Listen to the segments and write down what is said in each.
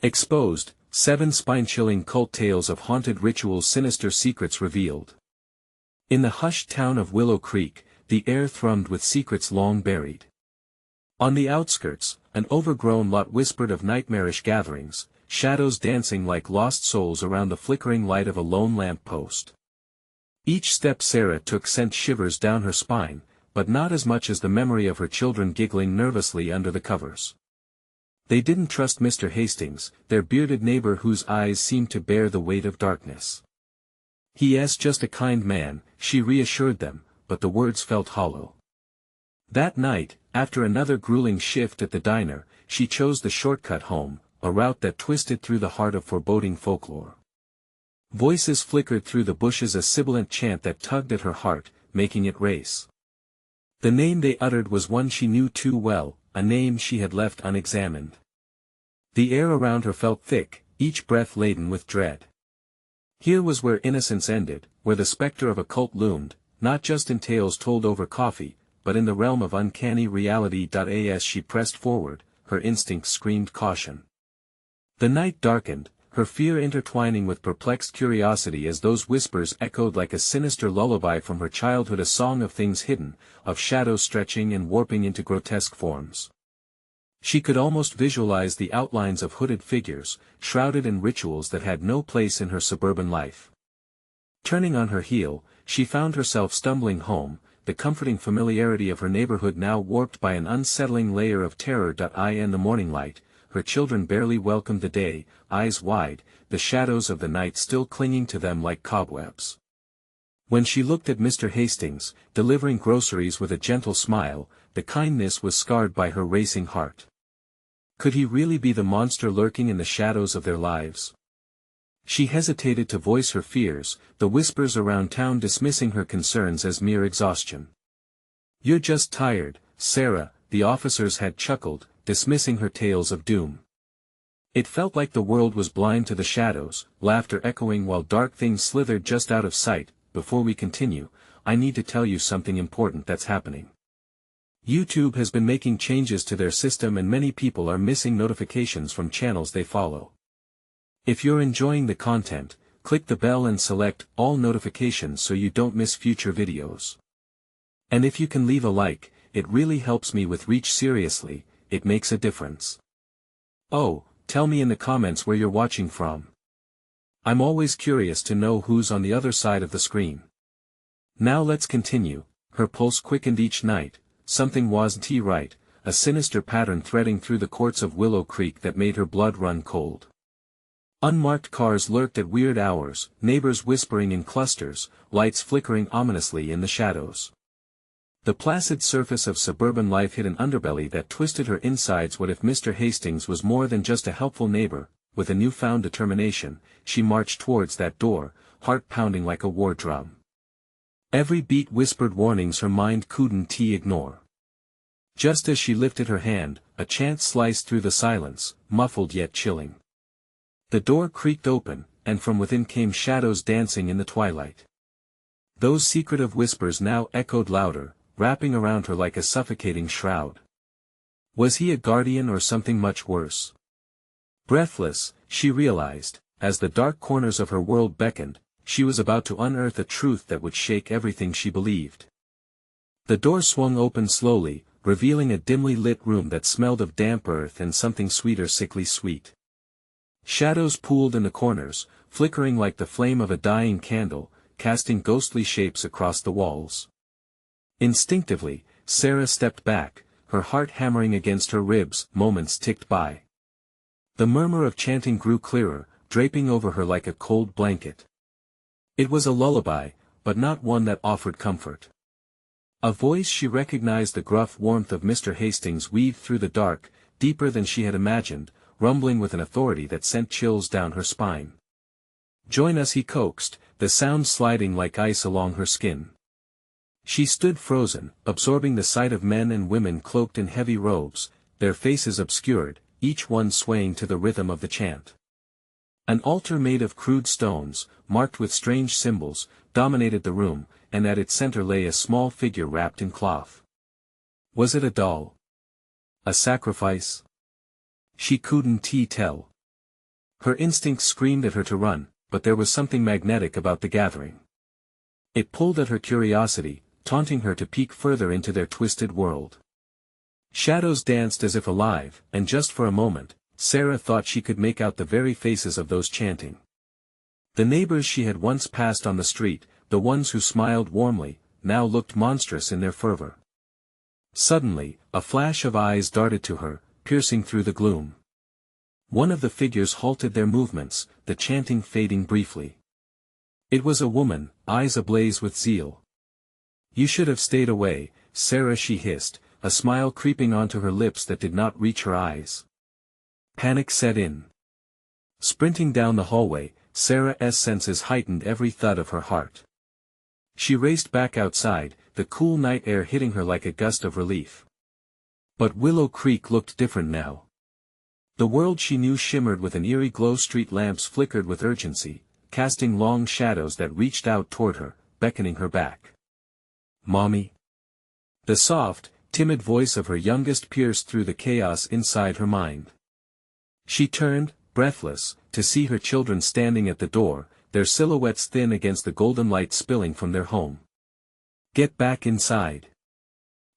Exposed, 7 spine-chilling cult tales of haunted rituals, sinister secrets revealed. In the hushed town of Willow Creek, the air thrummed with secrets long buried. On the outskirts, an overgrown lot whispered of nightmarish gatherings, shadows dancing like lost souls around the flickering light of a lone lamp post. Each step Sarah took sent shivers down her spine, but not as much as the memory of her children giggling nervously under the covers. They didn't trust Mr. Hastings, their bearded neighbor whose eyes seemed to bear the weight of darkness. "He's just a kind man," she reassured them, but the words felt hollow. That night, after another grueling shift at the diner, she chose the shortcut home, a route that twisted through the heart of foreboding folklore. Voices flickered through the bushes, a sibilant chant that tugged at her heart, making it race. The name they uttered was one she knew too well, a name she had left unexamined. The air around her felt thick, each breath laden with dread. Here was where innocence ended, where the specter of a cult loomed, not just in tales told over coffee, but in the realm of uncanny reality. As she pressed forward, her instincts screamed caution. The night darkened, her fear intertwining with perplexed curiosity as those whispers echoed like a sinister lullaby from her childhood, a song of things hidden, of shadows stretching and warping into grotesque forms. She could almost visualize the outlines of hooded figures, shrouded in rituals that had no place in her suburban life. Turning on her heel, she found herself stumbling home, the comforting familiarity of her neighborhood now warped by an unsettling layer of terror. In the morning light, her children barely welcomed the day, eyes wide, the shadows of the night still clinging to them like cobwebs. When she looked at Mr. Hastings, delivering groceries with a gentle smile, the kindness was scarred by her racing heart. Could he really be the monster lurking in the shadows of their lives? She hesitated to voice her fears, the whispers around town dismissing her concerns as mere exhaustion. "You're just tired, Sarah," the officers had chuckled, dismissing her tales of doom. It felt like the world was blind to the shadows, laughter echoing while dark things slithered just out of sight. "Before we continue, I need to tell you something important that's happening. YouTube has been making changes to their system and many people are missing notifications from channels they follow. If you're enjoying the content, click the bell and select all notifications so you don't miss future videos. And if you can leave a like, it really helps me with reach. Seriously, it makes a difference. Oh, tell me in the comments where you're watching from. I'm always curious to know who's on the other side of the screen. Now let's continue. Her pulse quickened each night. Something wasn't right, a sinister pattern threading through the courts of Willow Creek that made her blood run cold. Unmarked cars lurked at weird hours, neighbors whispering in clusters, lights flickering ominously in the shadows. The placid surface of suburban life hid an underbelly that twisted her insides. What if Mr. Hastings was more than just a helpful neighbor? With a newfound determination, she marched towards that door, heart pounding like a war drum. Every beat whispered warnings her mind couldn't ignore. Just as she lifted her hand, a chant sliced through the silence, muffled yet chilling. The door creaked open, and from within came shadows dancing in the twilight. Those secretive whispers now echoed louder, wrapping around her like a suffocating shroud. Was he a guardian or something much worse? Breathless, she realized, as the dark corners of her world beckoned, she was about to unearth a truth that would shake everything she believed. The door swung open slowly, revealing a dimly lit room that smelled of damp earth and something sweeter, sickly sweet. Shadows pooled in the corners, flickering like the flame of a dying candle, casting ghostly shapes across the walls. Instinctively, Sarah stepped back, her heart hammering against her ribs. Moments ticked by. The murmur of chanting grew clearer, draping over her like a cold blanket. It was a lullaby, but not one that offered comfort. A voice she recognized, the gruff warmth of Mr. Hastings weaved through the dark, deeper than she had imagined, rumbling with an authority that sent chills down her spine. "Join us," he coaxed, the sound sliding like ice along her skin. She stood frozen, absorbing the sight of men and women cloaked in heavy robes, their faces obscured, each one swaying to the rhythm of the chant. An altar made of crude stones, marked with strange symbols, dominated the room, and at its center lay a small figure wrapped in cloth. Was it a doll? A sacrifice? She couldn't tell. Her instincts screamed at her to run, but there was something magnetic about the gathering. It pulled at her curiosity, taunting her to peek further into their twisted world. Shadows danced as if alive, and just for a moment, Sarah thought she could make out the very faces of those chanting. The neighbors she had once passed on the street, the ones who smiled warmly, now looked monstrous in their fervor. Suddenly, a flash of eyes darted to her, piercing through the gloom. One of the figures halted their movements, the chanting fading briefly. It was a woman, eyes ablaze with zeal. "You should have stayed away, Sarah," she hissed, a smile creeping onto her lips that did not reach her eyes. Panic set in. Sprinting down the hallway, Sarah's senses heightened every thud of her heart. She raced back outside, the cool night air hitting her like a gust of relief. But Willow Creek looked different now. The world she knew shimmered with an eerie glow. Street lamps flickered with urgency, casting long shadows that reached out toward her, beckoning her back. "Mommy?" The soft, timid voice of her youngest pierced through the chaos inside her mind. She turned, breathless, to see her children standing at the door, their silhouettes thin against the golden light spilling from their home. "Get back inside!"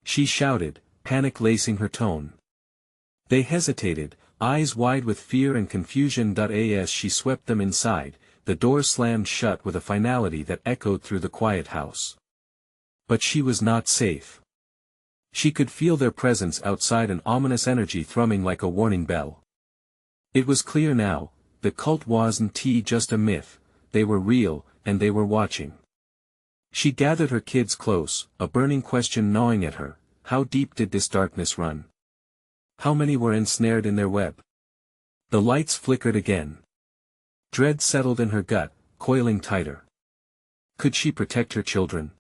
she shouted, panic lacing her tone. They hesitated, eyes wide with fear and confusion. As she swept them inside, the door slammed shut with a finality that echoed through the quiet house. But she was not safe. She could feel their presence outside, an ominous energy thrumming like a warning bell. It was clear now, the cult wasn't just a myth, they were real, and they were watching. She gathered her kids close, a burning question gnawing at her: how deep did this darkness run? How many were ensnared in their web? The lights flickered again. Dread settled in her gut, coiling tighter. Could she protect her children?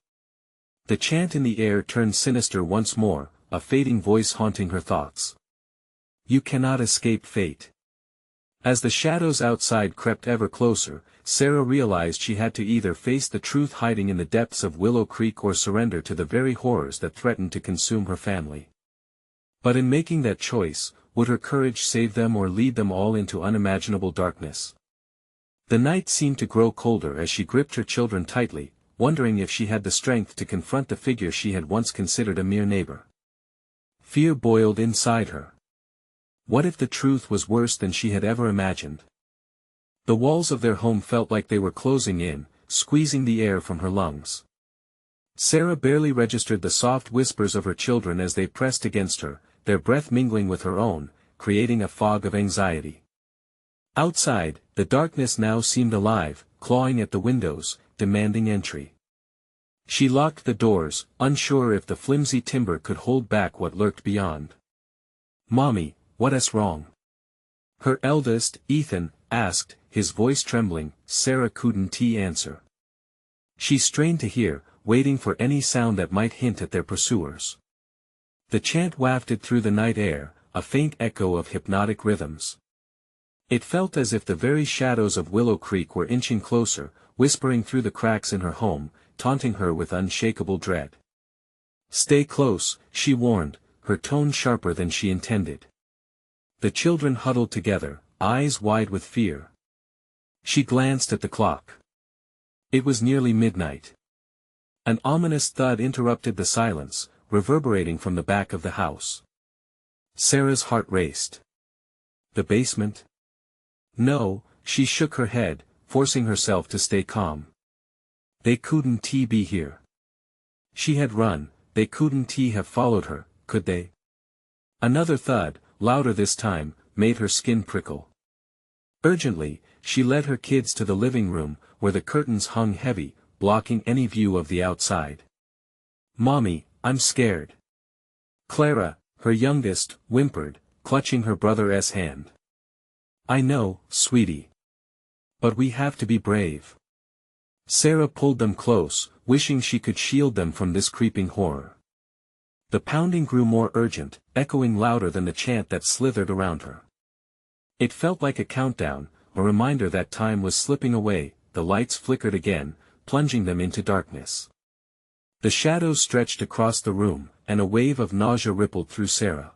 The chant in the air turned sinister once more, a fading voice haunting her thoughts. "You cannot escape fate." As the shadows outside crept ever closer, Sarah realized she had to either face the truth hiding in the depths of Willow Creek or surrender to the very horrors that threatened to consume her family. But in making that choice, would her courage save them or lead them all into unimaginable darkness? The night seemed to grow colder as she gripped her children tightly, wondering if she had the strength to confront the figure she had once considered a mere neighbor. Fear boiled inside her. What if the truth was worse than she had ever imagined? The walls of their home felt like they were closing in, squeezing the air from her lungs. Sarah barely registered the soft whispers of her children as they pressed against her, their breath mingling with her own, creating a fog of anxiety. Outside, the darkness now seemed alive, clawing at the windows, demanding entry. She locked the doors, unsure if the flimsy timber could hold back what lurked beyond. "Mommy, what's wrong?" her eldest, Ethan, asked, his voice trembling. Sarah couldn't answer. She strained to hear, waiting for any sound that might hint at their pursuers. The chant wafted through the night air, a faint echo of hypnotic rhythms. It felt as if the very shadows of Willow Creek were inching closer, whispering through the cracks in her home, taunting her with unshakable dread. "Stay close," she warned, her tone sharper than she intended. The children huddled together, eyes wide with fear. She glanced at the clock. It was nearly midnight. An ominous thud interrupted the silence, reverberating from the back of the house. Sarah's heart raced. The basement? No, she shook her head, forcing herself to stay calm. They couldn't be here. She had run, they couldn't have followed her, could they? Another thud, louder this time, made her skin prickle. Urgently, she led her kids to the living room, where the curtains hung heavy, blocking any view of the outside. "Mommy, I'm scared." Clara, her youngest, whimpered, clutching her brother's hand. "I know, sweetie. But we have to be brave." Sarah pulled them close, wishing she could shield them from this creeping horror. The pounding grew more urgent, echoing louder than the chant that slithered around her. It felt like a countdown, a reminder that time was slipping away. The lights flickered again, plunging them into darkness. The shadows stretched across the room, and a wave of nausea rippled through Sarah.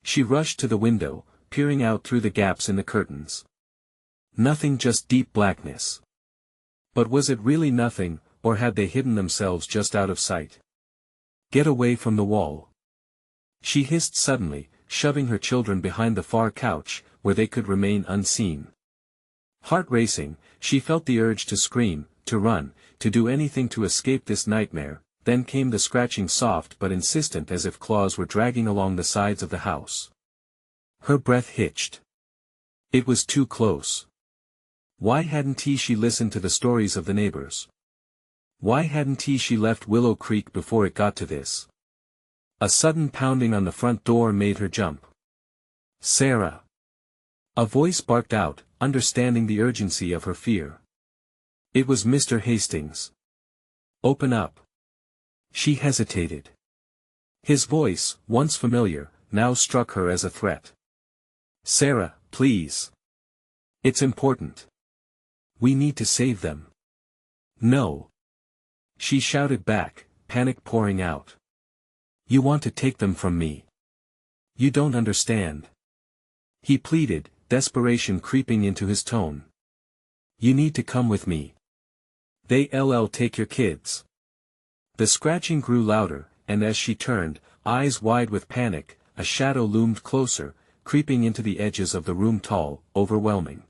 She rushed to the window, peering out through the gaps in the curtains. Nothing, just deep blackness. But was it really nothing, or had they hidden themselves just out of sight? Get away from the wall. She hissed suddenly, shoving her children behind the far couch, where they could remain unseen. Heart racing, she felt the urge to scream, to run, to do anything to escape this nightmare. Then came the scratching, soft but insistent, as if claws were dragging along the sides of the house. Her breath hitched. It was too close. Why hadn't she listened to the stories of the neighbors? Why hadn't she left Willow Creek before it got to this? A sudden pounding on the front door made her jump. Sarah! A voice barked out, understanding the urgency of her fear. It was Mr. Hastings. Open up. She hesitated. His voice, once familiar, now struck her as a threat. Sarah, please. It's important. We need to save them. No. She shouted back, panic pouring out. You want to take them from me. You don't understand. He pleaded, desperation creeping into his tone. You need to come with me. They'll take your kids. The scratching grew louder, and as she turned, eyes wide with panic, a shadow loomed closer, creeping into the edges of the room, tall, overwhelming.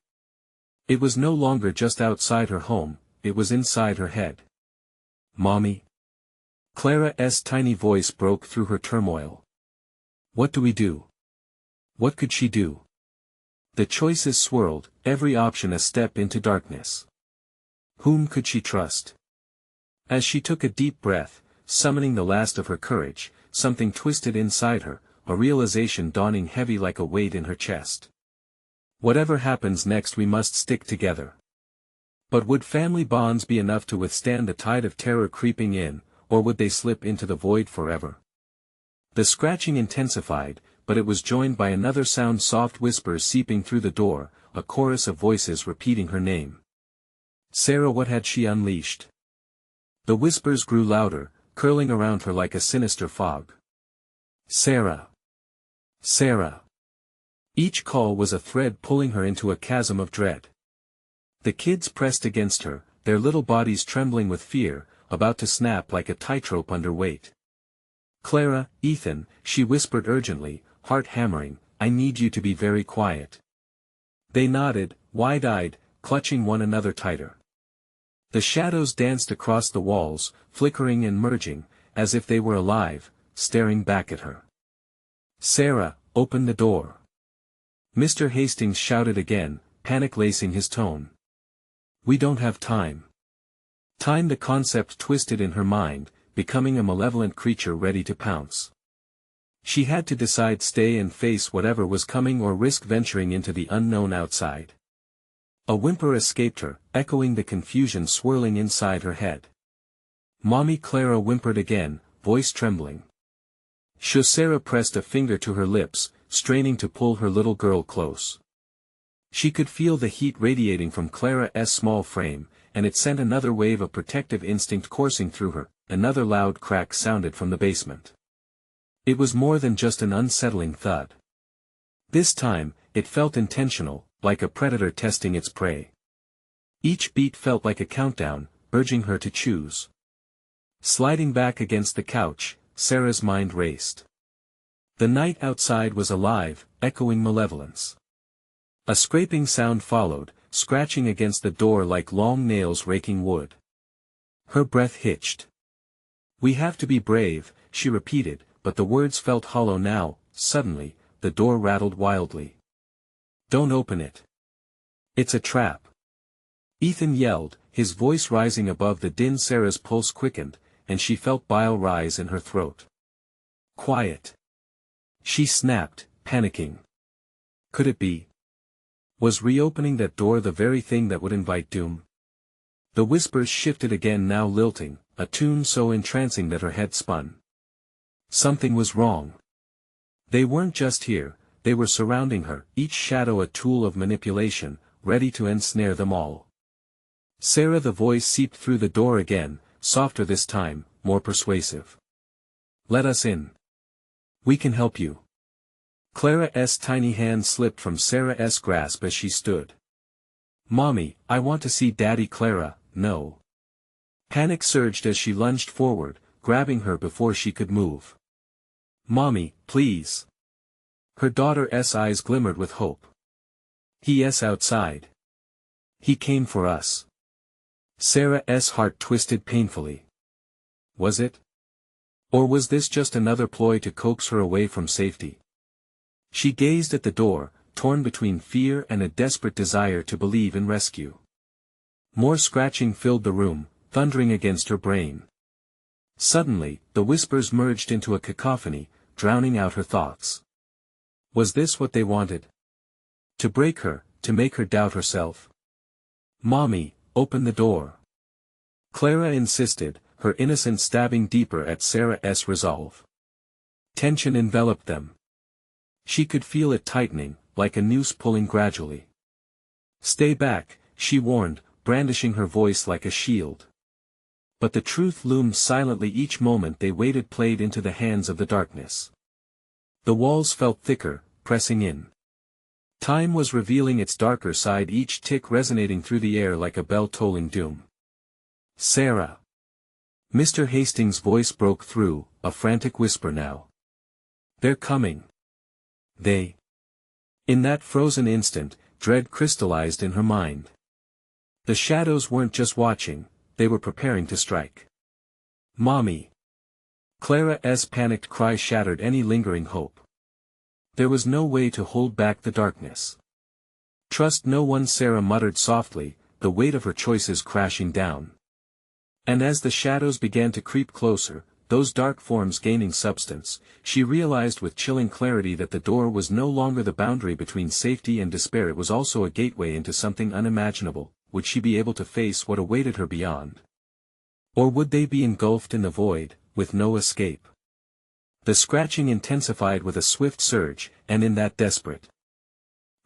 It was no longer just outside her home, it was inside her head. Mommy? Clara's tiny voice broke through her turmoil. What do we do? What could she do? The choices swirled, every option a step into darkness. Whom could she trust? As she took a deep breath, summoning the last of her courage, something twisted inside her, a realization dawning heavy like a weight in her chest. Whatever happens next, we must stick together. But would family bonds be enough to withstand the tide of terror creeping in, or would they slip into the void forever? The scratching intensified, but it was joined by another sound, soft whispers seeping through the door, a chorus of voices repeating her name. Sarah, what had she unleashed? The whispers grew louder, curling around her like a sinister fog. Sarah. Sarah. Each call was a thread pulling her into a chasm of dread. The kids pressed against her, their little bodies trembling with fear, about to snap like a tightrope under weight. Clara, Ethan, she whispered urgently, heart hammering, I need you to be very quiet. They nodded, wide-eyed, clutching one another tighter. The shadows danced across the walls, flickering and merging, as if they were alive, staring back at her. Sarah, open the door. Mr. Hastings shouted again, panic lacing his tone. We don't have time. Time, the concept twisted in her mind, becoming a malevolent creature ready to pounce. She had to decide, stay and face whatever was coming, or risk venturing into the unknown outside. A whimper escaped her, echoing the confusion swirling inside her head. Mommy, Clara whimpered again, voice trembling. Sarah pressed a finger to her lips, straining to pull her little girl close. She could feel the heat radiating from Clara's small frame, and it sent another wave of protective instinct coursing through her. Another loud crack sounded from the basement. It was more than just an unsettling thud. This time, it felt intentional, like a predator testing its prey. Each beat felt like a countdown, urging her to choose. Sliding back against the couch, Sarah's mind raced. The night outside was alive, echoing malevolence. A scraping sound followed, scratching against the door like long nails raking wood. Her breath hitched. We have to be brave, she repeated, but the words felt hollow now. Suddenly, the door rattled wildly. Don't open it. It's a trap. Ethan yelled, his voice rising above the din. Sarah's pulse quickened, and she felt bile rise in her throat. Quiet. She snapped, panicking. Could it be? Was reopening that door the very thing that would invite doom? The whispers shifted again, now lilting, a tune so entrancing that her head spun. Something was wrong. They weren't just here, they were surrounding her, each shadow a tool of manipulation, ready to ensnare them all. Sarah, the voice seeped through the door again, softer this time, more persuasive. Let us in. We can help you. Clara's tiny hand slipped from Sarah's grasp as she stood. "Mommy, I want to see Daddy." "Clara, no." Panic surged as she lunged forward, grabbing her before she could move. "Mommy, please." Her daughter's eyes glimmered with hope. "He's outside. He came for us." Sarah's heart twisted painfully. Was it? Or was this just another ploy to coax her away from safety? She gazed at the door, torn between fear and a desperate desire to believe in rescue. More scratching filled the room, thundering against her brain. Suddenly, the whispers merged into a cacophony, drowning out her thoughts. Was this what they wanted? To break her, to make her doubt herself? "Mommy, open the door." Clara insisted, her innocence stabbing deeper at Sarah's resolve. Tension enveloped them. She could feel it tightening, like a noose pulling gradually. "Stay back," she warned, brandishing her voice like a shield. But the truth loomed silently each moment they waited played into the hands of the darkness. The walls felt thicker, pressing in. Time was revealing its darker side, each tick resonating through the air like a bell tolling doom. "Sarah." Mr. Hastings' voice broke through, a frantic whisper now. "They're coming. They." In that frozen instant, dread crystallized in her mind. The shadows weren't just watching, they were preparing to strike. "Mommy." Clara's panicked cry shattered any lingering hope. There was no way to hold back the darkness. "Trust no one," Sarah muttered softly, the weight of her choices crashing down. And as the shadows began to creep closer, those dark forms gaining substance, she realized with chilling clarity that the door was no longer the boundary between safety and despair, it was also a gateway into something unimaginable. Would she be able to face what awaited her beyond? Or would they be engulfed in the void, with no escape? The scratching intensified with a swift surge, and in that desperate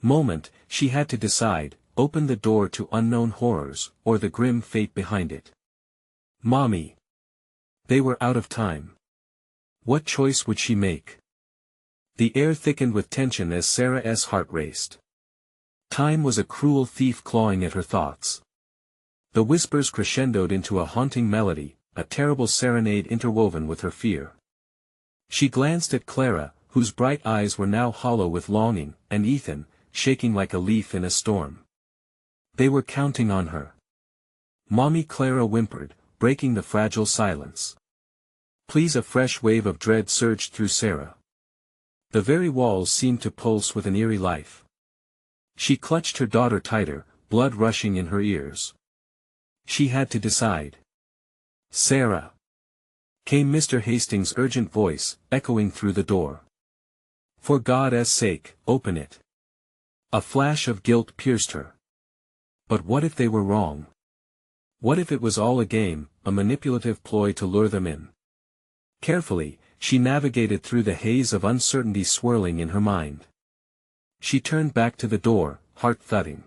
moment, she had to decide, open the door to unknown horrors, or the grim fate behind it. "Mommy." They were out of time. What choice would she make? The air thickened with tension as Sarah's heart raced. Time was a cruel thief clawing at her thoughts. The whispers crescendoed into a haunting melody, a terrible serenade interwoven with her fear. She glanced at Clara, whose bright eyes were now hollow with longing, and Ethan, shaking like a leaf in a storm. They were counting on her. "Mommy," Clara whimpered, breaking the fragile silence. "Please." A fresh wave of dread surged through Sarah. The very walls seemed to pulse with an eerie life. She clutched her daughter tighter, blood rushing in her ears. She had to decide. "Sarah." Came Mr. Hastings' urgent voice, echoing through the door. "For God's sake, open it." A flash of guilt pierced her. But what if they were wrong? What if it was all a game, a manipulative ploy to lure them in? Carefully, she navigated through the haze of uncertainty swirling in her mind. She turned back to the door, heart thudding.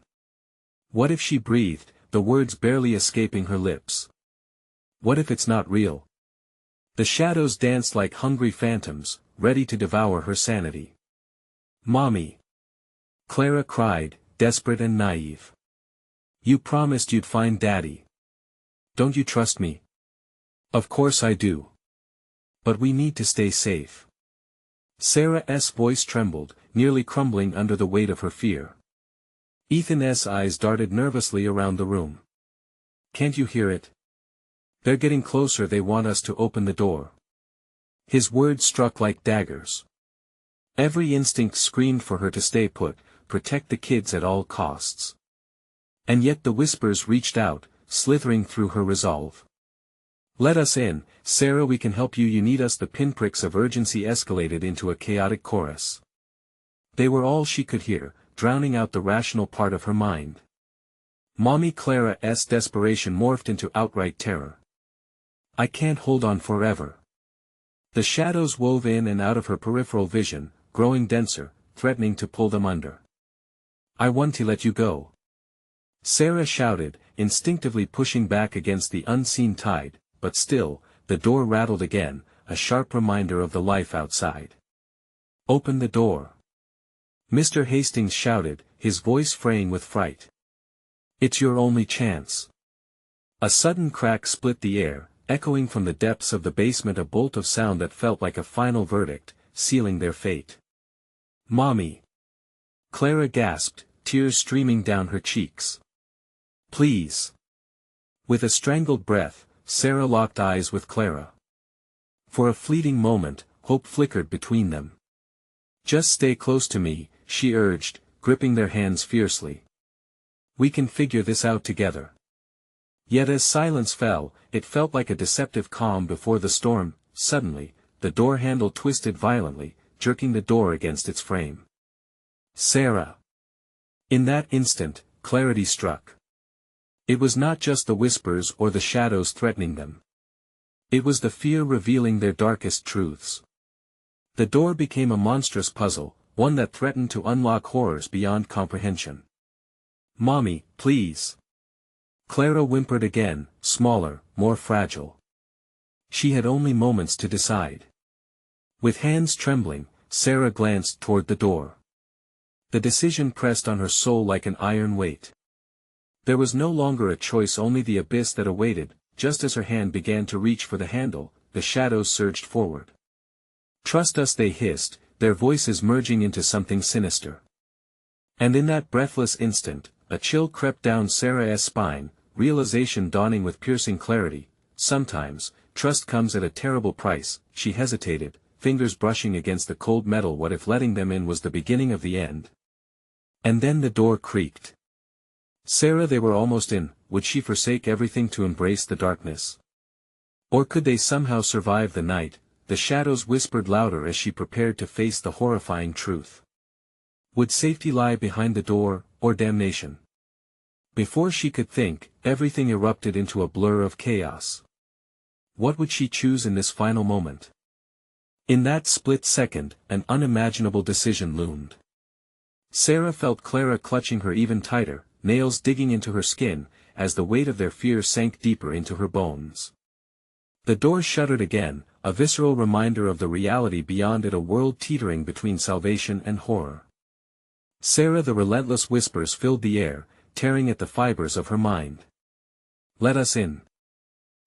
What if she breathed, the words barely escaping her lips? What if it's not real? The shadows danced like hungry phantoms, ready to devour her sanity. "Mommy." Clara cried, desperate and naive. "You promised you'd find Daddy. Don't you trust me?" "Of course I do. But we need to stay safe." Sarah's voice trembled, nearly crumbling under the weight of her fear. Ethan's eyes darted nervously around the room. "Can't you hear it? They're getting closer. They want us to open the door." His words struck like daggers. Every instinct screamed for her to stay put, protect the kids at all costs. And yet the whispers reached out, slithering through her resolve. "Let us in, Sarah, we can help you. You need us." The pinpricks of urgency escalated into a chaotic chorus. They were all she could hear, drowning out the rational part of her mind. Mommy. Clara's desperation morphed into outright terror. "I can't hold on forever." The shadows wove in and out of her peripheral vision, growing denser, threatening to pull them under. "I want to let you go," Sarah shouted, instinctively pushing back against the unseen tide, but still, the door rattled again, a sharp reminder of the life outside. "Open the door." Mr. Hastings shouted, his voice fraying with fright. It's your only chance. A sudden crack split the air, echoing from the depths of the basement, a bolt of sound that felt like a final verdict, sealing their fate. "Mommy!" Clara gasped, tears streaming down her cheeks. "Please!" With a strangled breath, Sarah locked eyes with Clara. For a fleeting moment, hope flickered between them. "Just stay close to me," she urged, gripping their hands fiercely. "We can figure this out together." Yet as silence fell, it felt like a deceptive calm before the storm. Suddenly, the door handle twisted violently, jerking the door against its frame. "Sarah!" In that instant, clarity struck. It was not just the whispers or the shadows threatening them. It was the fear revealing their darkest truths. The door became a monstrous puzzle, one that threatened to unlock horrors beyond comprehension. "Mommy, please!" Clara whimpered again, smaller, more fragile. She had only moments to decide. With hands trembling, Sarah glanced toward the door. The decision pressed on her soul like an iron weight. There was no longer a choice, only the abyss that awaited. Just as her hand began to reach for the handle, the shadows surged forward. "Trust us," they hissed, their voices merging into something sinister. And in that breathless instant, a chill crept down Sarah's spine, realization dawning with piercing clarity. Sometimes, trust comes at a terrible price. She hesitated, fingers brushing against the cold metal. What if letting them in was the beginning of the end? And then the door creaked. Sarah, they were almost in. Would she forsake everything to embrace the darkness? Or could they somehow survive the night? The shadows whispered louder as she prepared to face the horrifying truth. Would safety lie behind the door, or damnation? Before she could think, everything erupted into a blur of chaos. What would she choose in this final moment? In that split second, an unimaginable decision loomed. Sarah felt Clara clutching her even tighter, nails digging into her skin, as the weight of their fear sank deeper into her bones. The door shuddered again, a visceral reminder of the reality beyond it, a world teetering between salvation and horror. Sarah, the relentless whispers filled the air, tearing at the fibers of her mind. "Let us in.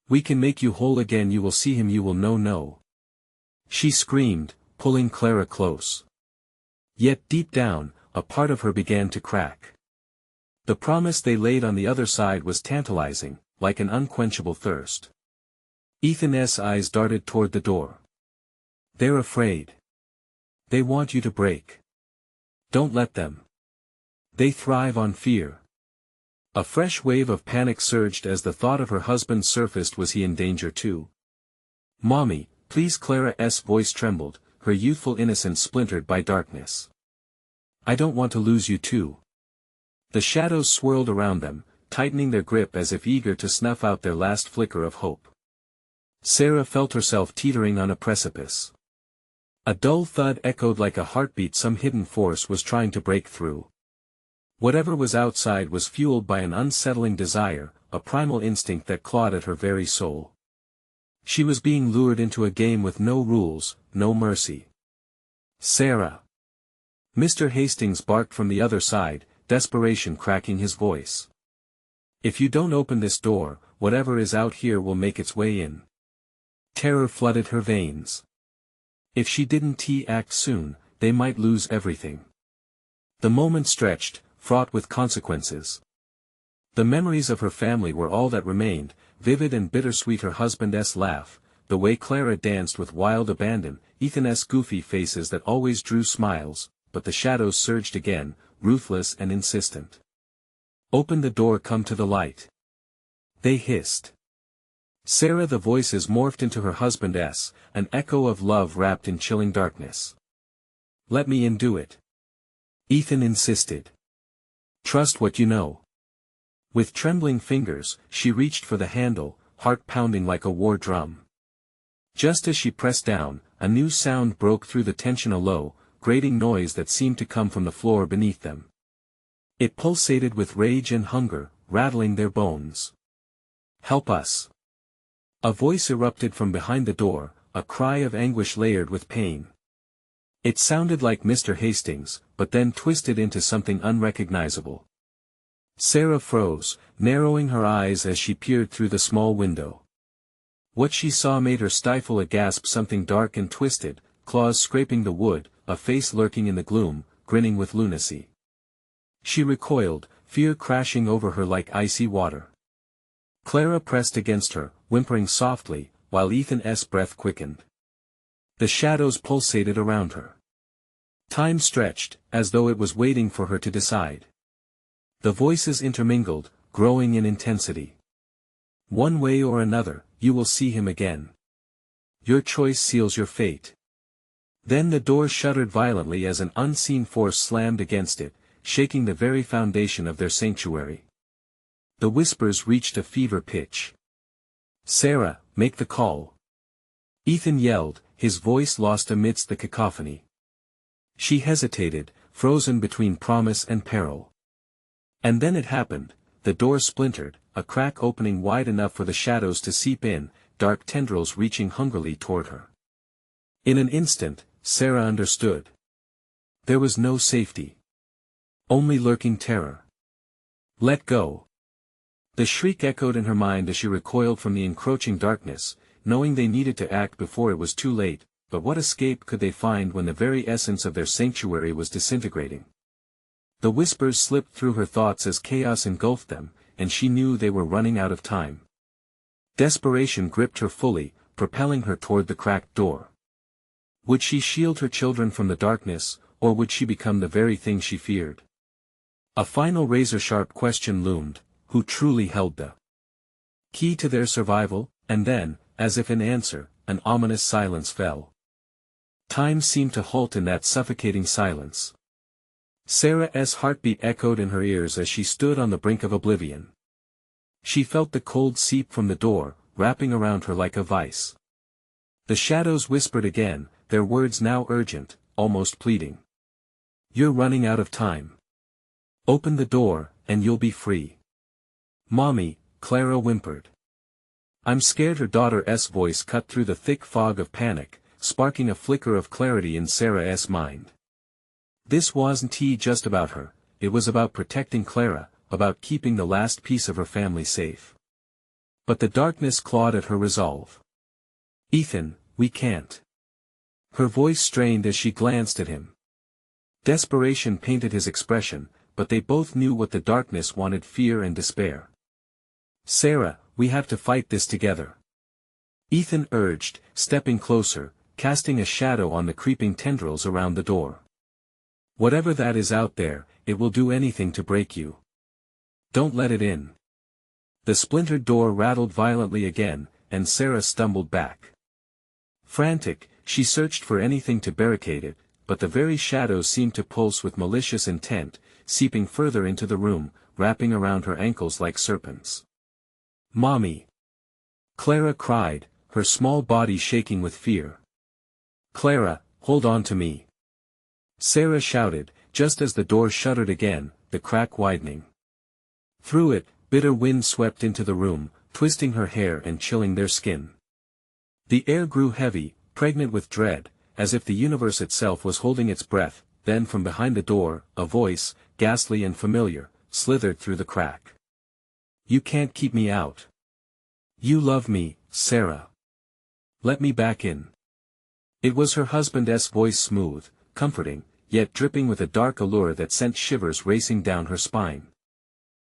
We can make you whole again. You will see him. You will know." "No!" she screamed, pulling Clara close. Yet deep down, a part of her began to crack. The promise they laid on the other side was tantalizing, like an unquenchable thirst. Ethan's eyes darted toward the door. "They're afraid. They want you to break. Don't let them. They thrive on fear." A fresh wave of panic surged as the thought of her husband surfaced. Was he in danger too? "Mommy, please." Clara's voice trembled, her youthful innocence splintered by darkness. "I don't want to lose you too." The shadows swirled around them, tightening their grip as if eager to snuff out their last flicker of hope. Sarah felt herself teetering on a precipice. A dull thud echoed like a heartbeat. Some hidden force was trying to break through. Whatever was outside was fueled by an unsettling desire, a primal instinct that clawed at her very soul. She was being lured into a game with no rules, no mercy. "Sarah!" Mr. Hastings barked from the other side, desperation cracking his voice. "If you don't open this door, whatever is out here will make its way in." Terror flooded her veins. If she didn't act soon, they might lose everything. The moment stretched, fraught with consequences. The memories of her family were all that remained, vivid and bittersweet. Her husband's laugh, the way Clara danced with wild abandon, Ethan's goofy faces that always drew smiles, but the shadows surged again, ruthless and insistent. "Open the door, come to the light," they hissed. Sarah, the voices morphed into her husband's, an echo of love wrapped in chilling darkness. "Let me in, do it," Ethan insisted. "Trust what you know." With trembling fingers, she reached for the handle, heart pounding like a war drum. Just as she pressed down, a new sound broke through the tension, a low, grating noise that seemed to come from the floor beneath them. It pulsated with rage and hunger, rattling their bones. "Help us!" A voice erupted from behind the door, a cry of anguish layered with pain. It sounded like Mr. Hastings, but then twisted into something unrecognizable. Sarah froze, narrowing her eyes as she peered through the small window. What she saw made her stifle a gasp. Something dark and twisted, claws scraping the wood, a face lurking in the gloom, grinning with lunacy. She recoiled, fear crashing over her like icy water. Clara pressed against her, whimpering softly, while Ethan's breath quickened. The shadows pulsated around her. Time stretched, as though it was waiting for her to decide. The voices intermingled, growing in intensity. One way or another, you will see him again. Your choice seals your fate. Then the door shuddered violently as an unseen force slammed against it, shaking the very foundation of their sanctuary. The whispers reached a fever pitch. "Sarah, make the call." Ethan yelled, his voice lost amidst the cacophony. She hesitated, frozen between promise and peril. And then it happened. The door splintered, a crack opening wide enough for the shadows to seep in, dark tendrils reaching hungrily toward her. In an instant, Sarah understood. There was no safety. Only lurking terror. Let go. The shriek echoed in her mind as she recoiled from the encroaching darkness, knowing they needed to act before it was too late, but what escape could they find when the very essence of their sanctuary was disintegrating? The whispers slipped through her thoughts as chaos engulfed them, and she knew they were running out of time. Desperation gripped her fully, propelling her toward the cracked door. Would she shield her children from the darkness, or would she become the very thing she feared? A final razor-sharp question loomed: who truly held the key to their survival? And then, as if in answer, an ominous silence fell. Time seemed to halt in that suffocating silence. Sarah's heartbeat echoed in her ears as she stood on the brink of oblivion. She felt the cold seep from the door, wrapping around her like a vice. The shadows whispered again, their words now urgent, almost pleading. "You're running out of time. Open the door, and you'll be free." "Mommy," Clara whimpered. "I'm scared." Her daughter's voice cut through the thick fog of panic, sparking a flicker of clarity in Sarah's mind. This wasn't just about her, it was about protecting Clara, about keeping the last piece of her family safe. But the darkness clawed at her resolve. "Ethan, we can't." Her voice strained as she glanced at him. Desperation painted his expression, but they both knew what the darkness wanted: fear and despair. "Sarah, we have to fight this together," Ethan urged, stepping closer, casting a shadow on the creeping tendrils around the door. "Whatever that is out there, it will do anything to break you. Don't let it in." The splintered door rattled violently again, and Sarah stumbled back. Frantic, she searched for anything to barricade it, but the very shadows seemed to pulse with malicious intent, seeping further into the room, wrapping around her ankles like serpents. "Mommy!" Clara cried, her small body shaking with fear. "Clara, hold on to me!" Sarah shouted, just as the door shuddered again, the crack widening. Through it, bitter wind swept into the room, twisting her hair and chilling their skin. The air grew heavy, pregnant with dread, as if the universe itself was holding its breath. Then from behind the door, a voice, ghastly and familiar, slithered through the crack. "You can't keep me out. You love me, Sarah. Let me back in." It was her husband's voice, smooth, comforting, yet dripping with a dark allure that sent shivers racing down her spine.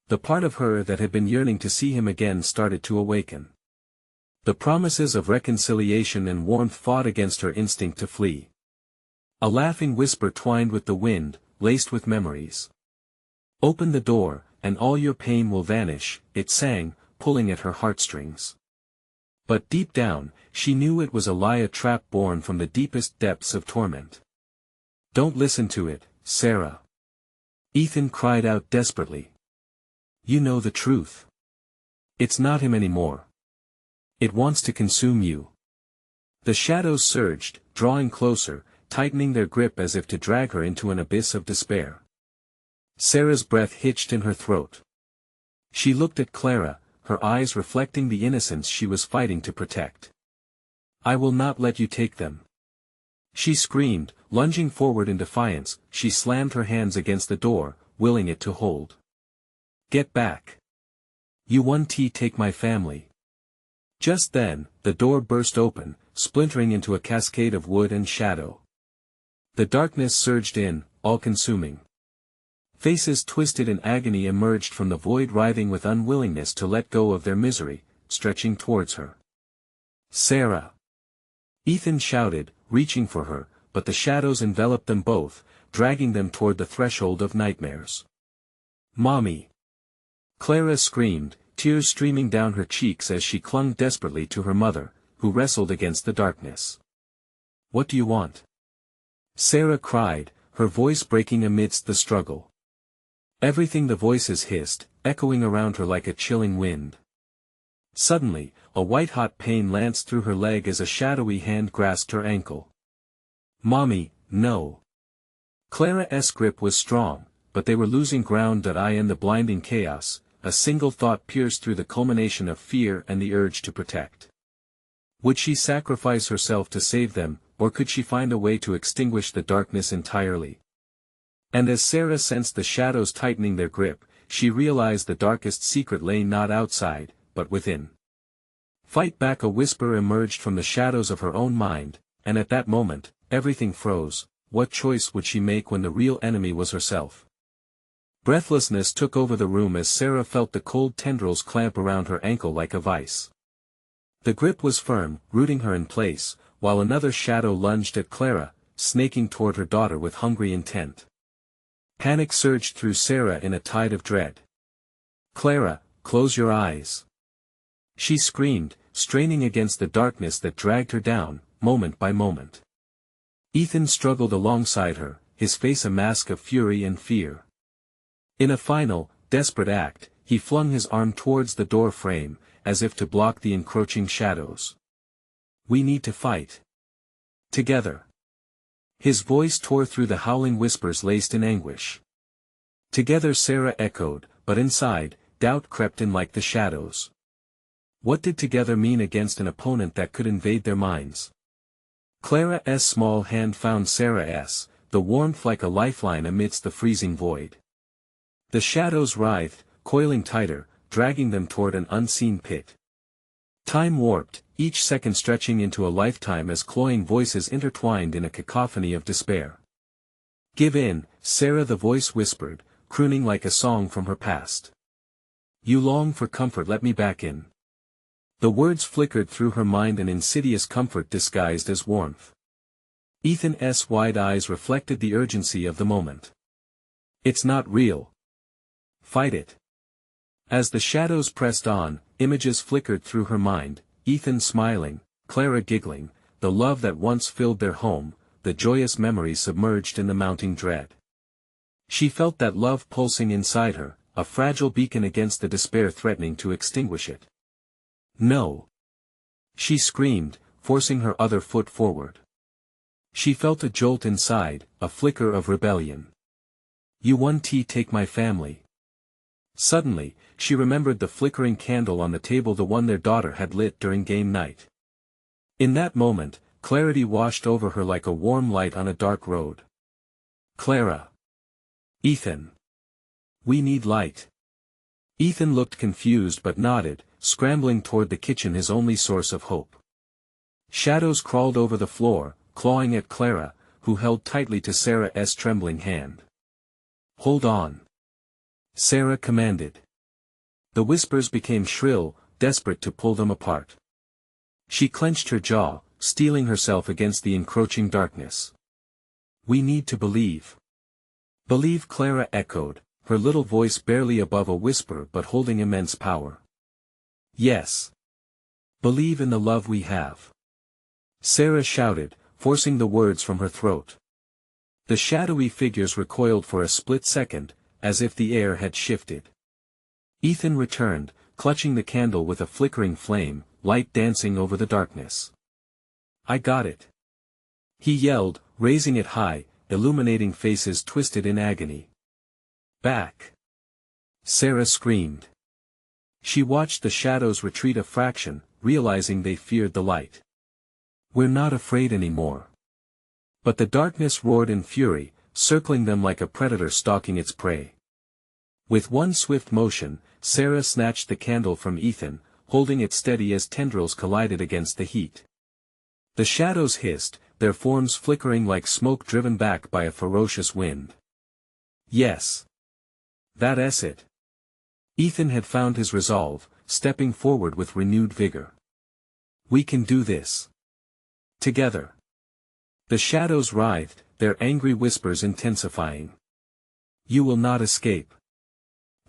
The part of her that had been yearning to see him again started to awaken. The promises of reconciliation and warmth fought against her instinct to flee. A laughing whisper twined with the wind, laced with memories. "Open the door, and all your pain will vanish," it sang, pulling at her heartstrings. But deep down, she knew it was a lie, a trap born from the deepest depths of torment. "Don't listen to it, Sarah," Ethan cried out desperately. "You know the truth. It's not him anymore. It wants to consume you." The shadows surged, drawing closer, tightening their grip as if to drag her into an abyss of despair. Sarah's breath hitched in her throat. She looked at Clara, her eyes reflecting the innocence she was fighting to protect. "I will not let you take them," she screamed, lunging forward in defiance. She slammed her hands against the door, willing it to hold. Get back. You won't take my family. Just then, the door burst open, splintering into a cascade of wood and shadow. The darkness surged in, all-consuming. Faces twisted in agony emerged from the void, writhing with unwillingness to let go of their misery, stretching towards her. Sarah! Ethan shouted, reaching for her, but the shadows enveloped them both, dragging them toward the threshold of nightmares. Mommy! Clara screamed, tears streaming down her cheeks as she clung desperately to her mother, who wrestled against the darkness. What do you want? Sarah cried, her voice breaking amidst the struggle. Everything, the voices hissed, echoing around her like a chilling wind. Suddenly, a white-hot pain lanced through her leg as a shadowy hand grasped her ankle. Mommy, no. Clara's grip was strong, but they were losing ground. In the blinding chaos, a single thought pierced through, the culmination of fear and the urge to protect. Would she sacrifice herself to save them, or could she find a way to extinguish the darkness entirely? And as Sarah sensed the shadows tightening their grip, she realized the darkest secret lay not outside, but within. Fight back! A whisper emerged from the shadows of her own mind, and at that moment, everything froze. What choice would she make when the real enemy was herself? Breathlessness took over the room as Sarah felt the cold tendrils clamp around her ankle like a vice. The grip was firm, rooting her in place, while another shadow lunged at Clara, snaking toward her daughter with hungry intent. Panic surged through Sarah in a tide of dread. Clara, close your eyes! She screamed, straining against the darkness that dragged her down, moment by moment. Ethan struggled alongside her, his face a mask of fury and fear. In a final, desperate act, he flung his arm towards the door frame, as if to block the encroaching shadows. We need to fight. Together. His voice tore through the howling whispers laced in anguish. Together, Sarah echoed, but inside, doubt crept in like the shadows. What did together mean against an opponent that could invade their minds? Clara's small hand found Sarah's, the warmth like a lifeline amidst the freezing void. The shadows writhed, coiling tighter, dragging them toward an unseen pit. Time warped, each second stretching into a lifetime as cloying voices intertwined in a cacophony of despair. Give in, Sarah, the voice whispered, crooning like a song from her past. You long for comfort, let me back in. The words flickered through her mind, an insidious comfort disguised as warmth. Ethan's wide eyes reflected the urgency of the moment. It's not real. Fight it. As the shadows pressed on, images flickered through her mind, Ethan smiling, Clara giggling, the love that once filled their home, the joyous memories submerged in the mounting dread. She felt that love pulsing inside her, a fragile beacon against the despair threatening to extinguish it. No! She screamed, forcing her other foot forward. She felt a jolt inside, a flicker of rebellion. You won't take my family. Suddenly, she remembered the flickering candle on the table, the one their daughter had lit during game night. In that moment, clarity washed over her like a warm light on a dark road. Clara. Ethan. We need light. Ethan looked confused but nodded, scrambling toward the kitchen, his only source of hope. Shadows crawled over the floor, clawing at Clara, who held tightly to Sarah's trembling hand. Hold on. Sarah commanded. The whispers became shrill, desperate to pull them apart. She clenched her jaw, steeling herself against the encroaching darkness. We need to believe. Believe, Clara echoed, her little voice barely above a whisper but holding immense power. Yes. Believe in the love we have. Sarah shouted, forcing the words from her throat. The shadowy figures recoiled for a split second, as if the air had shifted. Ethan returned, clutching the candle with a flickering flame, light dancing over the darkness. I got it. He yelled, raising it high, illuminating faces twisted in agony. Back. Sarah screamed. She watched the shadows retreat a fraction, realizing they feared the light. We're not afraid anymore. But the darkness roared in fury, circling them like a predator stalking its prey. With one swift motion, Sarah snatched the candle from Ethan, holding it steady as tendrils collided against the heat. The shadows hissed, their forms flickering like smoke driven back by a ferocious wind. Yes. That's it. Ethan had found his resolve, stepping forward with renewed vigor. We can do this. Together. The shadows writhed, their angry whispers intensifying. You will not escape.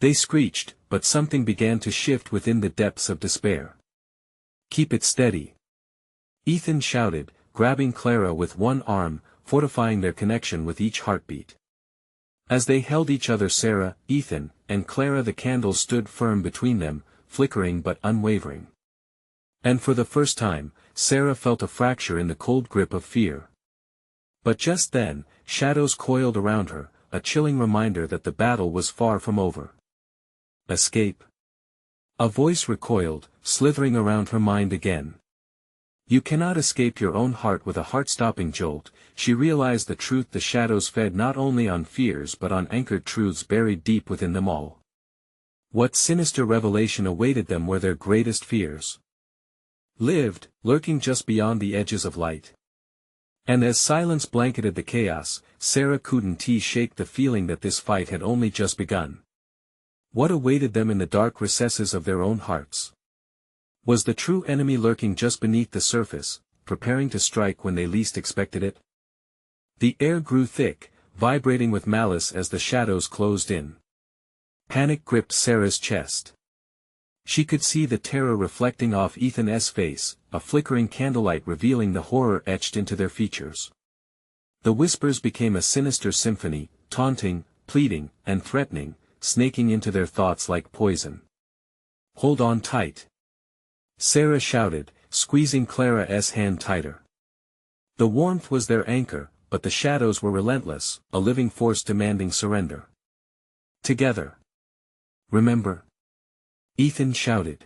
They screeched, but something began to shift within the depths of despair. Keep it steady. Ethan shouted, grabbing Clara with one arm, fortifying their connection with each heartbeat. As they held each other, Sarah, Ethan, and Clara, the candle stood firm between them, flickering but unwavering. And for the first time, Sarah felt a fracture in the cold grip of fear. But just then, shadows coiled around her, a chilling reminder that the battle was far from over. Escape. A voice recoiled, slithering around her mind again. You cannot escape your own heart. With a heart-stopping jolt, she realized the truth. The shadows fed not only on fears but on anchored truths buried deep within them all. What sinister revelation awaited them where their greatest fears lived, lurking just beyond the edges of light? And as silence blanketed the chaos, Sarah couldn't shake the feeling that this fight had only just begun. What awaited them in the dark recesses of their own hearts? Was the true enemy lurking just beneath the surface, preparing to strike when they least expected it? The air grew thick, vibrating with malice as the shadows closed in. Panic gripped Sarah's chest. She could see the terror reflecting off Ethan's face, a flickering candlelight revealing the horror etched into their features. The whispers became a sinister symphony, taunting, pleading, and threatening, snaking into their thoughts like poison. Hold on tight. Sarah shouted, squeezing Clara's hand tighter. The warmth was their anchor, but the shadows were relentless, a living force demanding surrender. Together. Remember? Ethan shouted.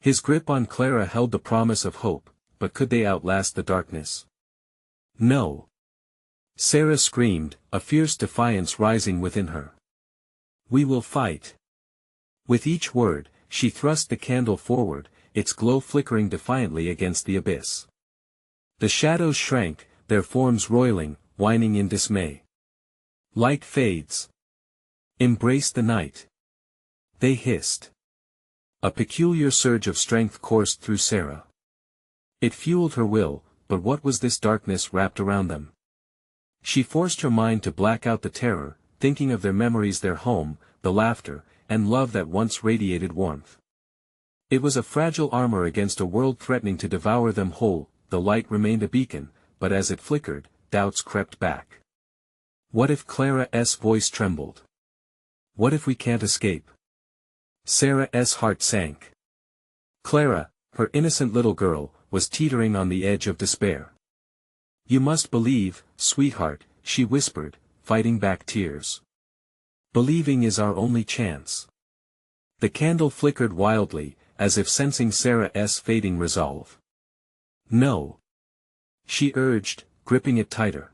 His grip on Clara held the promise of hope, but could they outlast the darkness? No. Sarah screamed, a fierce defiance rising within her. We will fight. With each word, she thrust the candle forward, its glow flickering defiantly against the abyss. The shadows shrank, their forms roiling, whining in dismay. Light fades. Embrace the night. They hissed. A peculiar surge of strength coursed through Sarah. It fueled her will, but what was this darkness wrapped around them? She forced her mind to black out the terror, thinking of their memories, their home, the laughter, and love that once radiated warmth. It was a fragile armor against a world threatening to devour them whole. The light remained a beacon, but as it flickered, doubts crept back. What if Clara's voice trembled? What if we can't escape? Sarah's heart sank. Clara, her innocent little girl, was teetering on the edge of despair. You must believe, sweetheart, she whispered, fighting back tears. Believing is our only chance. The candle flickered wildly, as if sensing Sarah's fading resolve. No. She urged, gripping it tighter.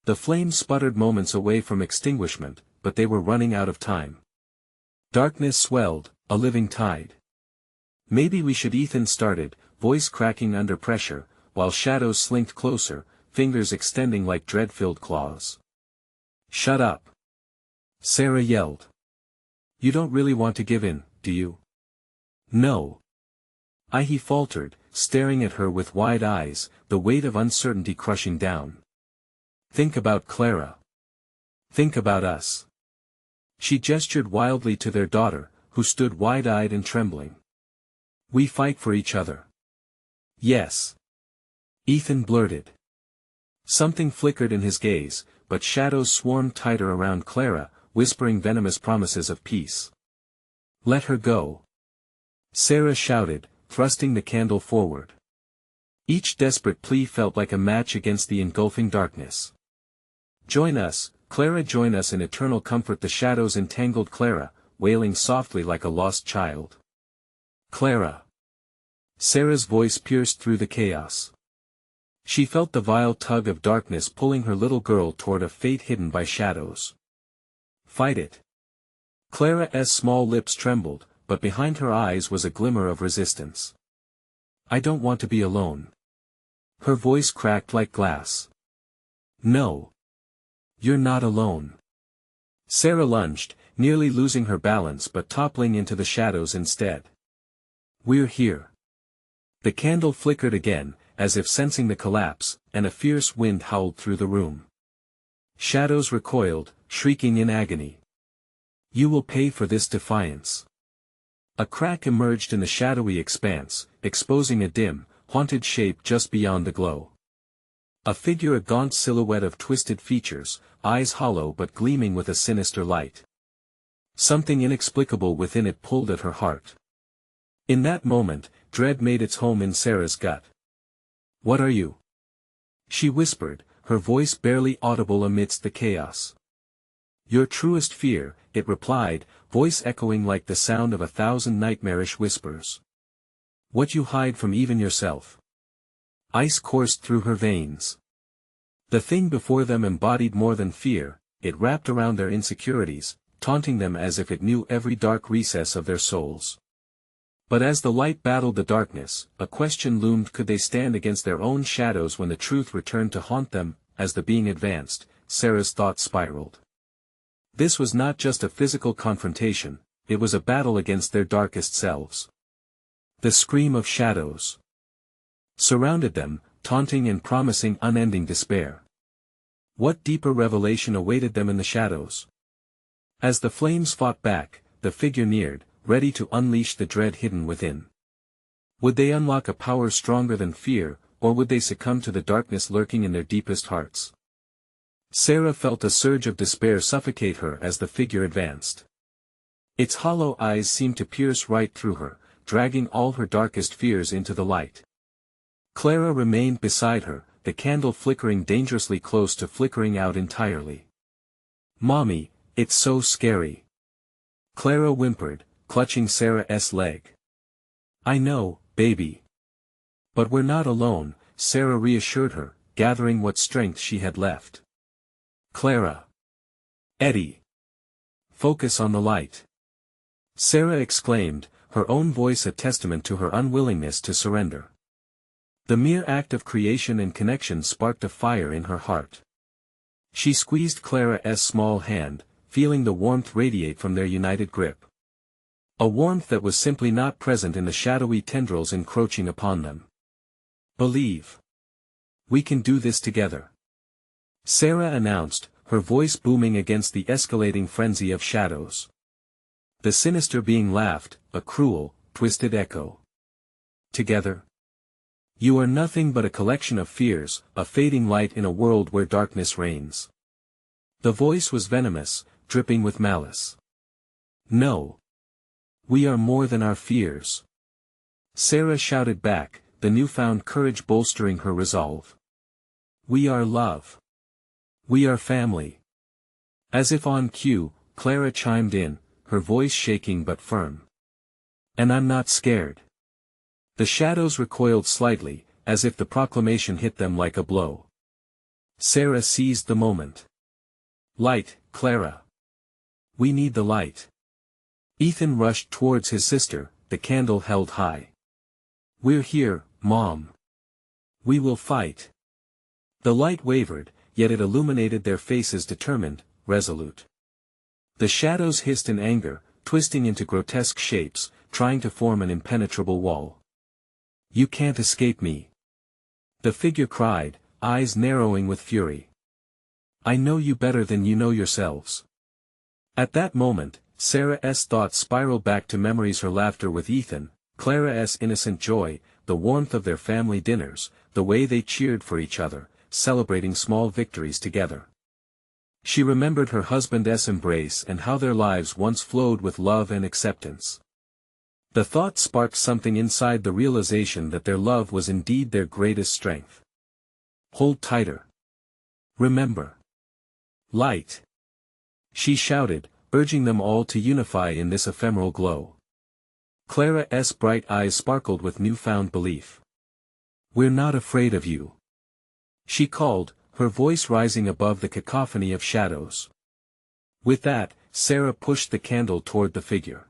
The flame sputtered moments away from extinguishment, but they were running out of time. Darkness swelled, a living tide. Maybe we should, Ethan started, voice cracking under pressure, while shadows slinked closer, fingers extending like dread-filled claws. Shut up. Sarah yelled. You don't really want to give in, do you? No. He faltered, staring at her with wide eyes, the weight of uncertainty crushing down. Think about Clara. Think about us. She gestured wildly to their daughter, who stood wide-eyed and trembling. We fight for each other. Yes. Ethan blurted. Something flickered in his gaze, but shadows swarmed tighter around Clara, whispering venomous promises of peace. Let her go. Sarah shouted, thrusting the candle forward. Each desperate plea felt like a match against the engulfing darkness. Join us, Clara, join us in eternal comfort. The shadows entangled Clara, wailing softly like a lost child. Clara. Sarah's voice pierced through the chaos. She felt the vile tug of darkness pulling her little girl toward a fate hidden by shadows. Fight it. Clara's small lips trembled, but behind her eyes was a glimmer of resistance. I don't want to be alone. Her voice cracked like glass. No. You're not alone. Sarah lunged, nearly losing her balance but toppling into the shadows instead. We're here. The candle flickered again, as if sensing the collapse, and a fierce wind howled through the room. Shadows recoiled, shrieking in agony. You will pay for this defiance. A crack emerged in the shadowy expanse, exposing a dim, haunted shape just beyond the glow. A figure, a gaunt silhouette of twisted features, eyes hollow but gleaming with a sinister light. Something inexplicable within it pulled at her heart. In that moment, dread made its home in Sarah's gut. What are you? She whispered, her voice barely audible amidst the chaos. Your truest fear, it replied, voice echoing like the sound of 1,000 nightmarish whispers. What you hide from even yourself. Ice coursed through her veins. The thing before them embodied more than fear, it wrapped around their insecurities, taunting them as if it knew every dark recess of their souls. But as the light battled the darkness, a question loomed: could they stand against their own shadows when the truth returned to haunt them? As the being advanced, Sarah's thoughts spiraled. This was not just a physical confrontation, it was a battle against their darkest selves. The scream of shadows surrounded them, taunting and promising unending despair. What deeper revelation awaited them in the shadows? As the flames fought back, the figure neared, ready to unleash the dread hidden within. Would they unlock a power stronger than fear, or would they succumb to the darkness lurking in their deepest hearts? Sarah felt a surge of despair suffocate her as the figure advanced. Its hollow eyes seemed to pierce right through her, dragging all her darkest fears into the light. Clara remained beside her, the candle flickering dangerously close to flickering out entirely. Mommy, it's so scary. Clara whimpered, clutching Sarah's leg. I know, baby. But we're not alone, Sarah reassured her, gathering what strength she had left. Clara. Eddie. Focus on the light. Sarah exclaimed, her own voice a testament to her unwillingness to surrender. The mere act of creation and connection sparked a fire in her heart. She squeezed Clara's small hand, feeling the warmth radiate from their united grip. A warmth that was simply not present in the shadowy tendrils encroaching upon them. Believe. We can do this together. Sarah announced, her voice booming against the escalating frenzy of shadows. The sinister being laughed, a cruel, twisted echo. Together. You are nothing but a collection of fears, a fading light in a world where darkness reigns. The voice was venomous, dripping with malice. No. We are more than our fears. Sarah shouted back, the newfound courage bolstering her resolve. We are love. We are family. As if on cue, Clara chimed in, her voice shaking but firm. And I'm not scared. The shadows recoiled slightly, as if the proclamation hit them like a blow. Sarah seized the moment. Light, Clara. We need the light. Ethan rushed towards his sister, the candle held high. We're here, Mom. We will fight. The light wavered, yet it illuminated their faces determined, resolute. The shadows hissed in anger, twisting into grotesque shapes, trying to form an impenetrable wall. You can't escape me. The figure cried, eyes narrowing with fury. I know you better than you know yourselves. At that moment, Sarah's thoughts spiraled back to memories: her laughter with Ethan, Clara's innocent joy, the warmth of their family dinners, the way they cheered for each other, celebrating small victories together. She remembered her husband's embrace and how their lives once flowed with love and acceptance. The thought sparked something inside, the realization that their love was indeed their greatest strength. Hold tighter. Remember. Light. She shouted, urging them all to unify in this ephemeral glow. Clara's bright eyes sparkled with newfound belief. We're not afraid of you. She called, her voice rising above the cacophony of shadows. With that, Sarah pushed the candle toward the figure.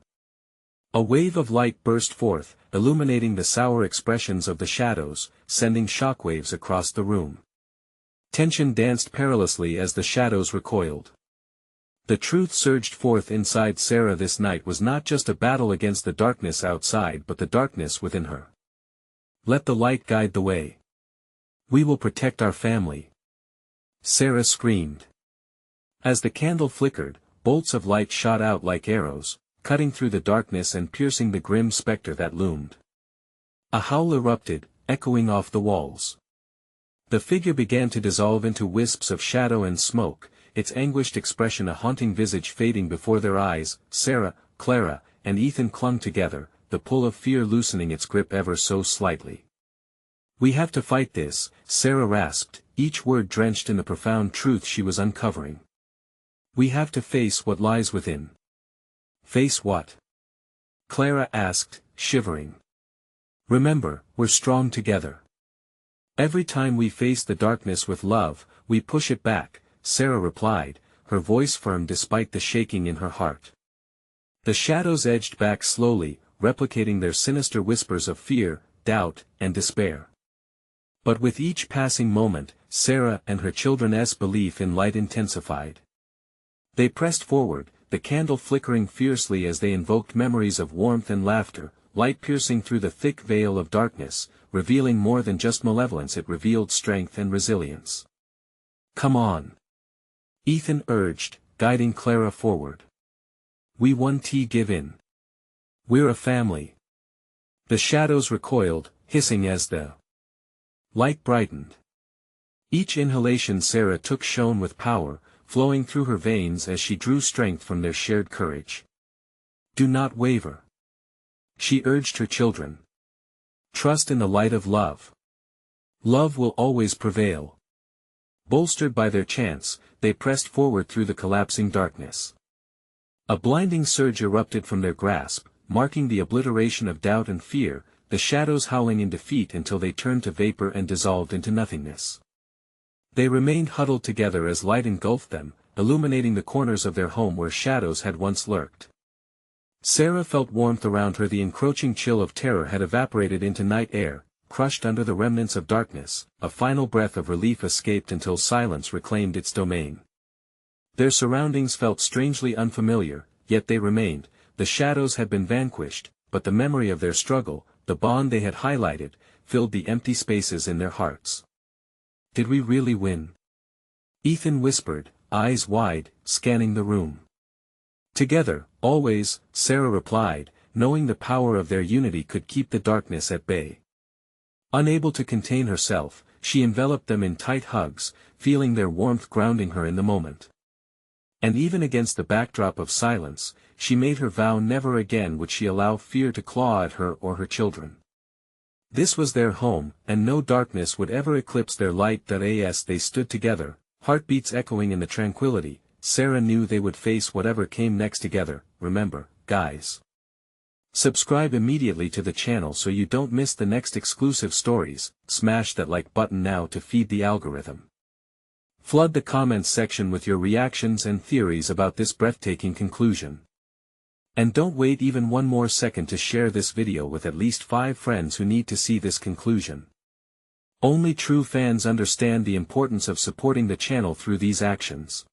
A wave of light burst forth, illuminating the sour expressions of the shadows, sending shockwaves across the room. Tension danced perilously as the shadows recoiled. The truth surged forth inside Sarah. This night was not just a battle against the darkness outside but the darkness within her. Let the light guide the way. We will protect our family. Sarah screamed. As the candle flickered, bolts of light shot out like arrows, cutting through the darkness and piercing the grim specter that loomed. A howl erupted, echoing off the walls. The figure began to dissolve into wisps of shadow and smoke, its anguished expression a haunting visage fading before their eyes. Sarah, Clara, and Ethan clung together, the pull of fear loosening its grip ever so slightly. We have to fight this, Sarah rasped, each word drenched in the profound truth she was uncovering. We have to face what lies within. Face what? Clara asked, shivering. Remember, we're strong together. Every time we face the darkness with love, we push it back, Sarah replied, her voice firm despite the shaking in her heart. The shadows edged back slowly, replicating their sinister whispers of fear, doubt, and despair. But with each passing moment, Sarah and her children's belief in light intensified. They pressed forward, the candle flickering fiercely as they invoked memories of warmth and laughter, light piercing through the thick veil of darkness, revealing more than just malevolence. It revealed strength and resilience. Come on. Ethan urged, guiding Clara forward. We won't give in. We're a family. The shadows recoiled, hissing as the light brightened. Each inhalation Sarah took shone with power, flowing through her veins as she drew strength from their shared courage. Do not waver. She urged her children. Trust in the light of love. Love will always prevail. Bolstered by their chants, they pressed forward through the collapsing darkness. A blinding surge erupted from their grasp, marking the obliteration of doubt and fear, the shadows howling in defeat until they turned to vapor and dissolved into nothingness. They remained huddled together as light engulfed them, illuminating the corners of their home where shadows had once lurked. Sarah felt warmth around her. The encroaching chill of terror had evaporated into night air, crushed under the remnants of darkness. A final breath of relief escaped until silence reclaimed its domain. Their surroundings felt strangely unfamiliar, yet they remained. The shadows had been vanquished, but the memory of their struggle, the bond they had highlighted, filled the empty spaces in their hearts. Did we really win? Ethan whispered, eyes wide, scanning the room. Together, always, Sarah replied, knowing the power of their unity could keep the darkness at bay. Unable to contain herself, she enveloped them in tight hugs, feeling their warmth grounding her in the moment. And even against the backdrop of silence, she made her vow never again would she allow fear to claw at her or her children. This was their home, and no darkness would ever eclipse their light. As they stood together, heartbeats echoing in the tranquility, Sarah knew they would face whatever came next together. Remember, guys. Subscribe immediately to the channel so you don't miss the next exclusive stories. Smash that like button now to feed the algorithm. Flood the comments section with your reactions and theories about this breathtaking conclusion. And don't wait even one more second to share this video with at least 5 friends who need to see this conclusion. Only true fans understand the importance of supporting the channel through these actions.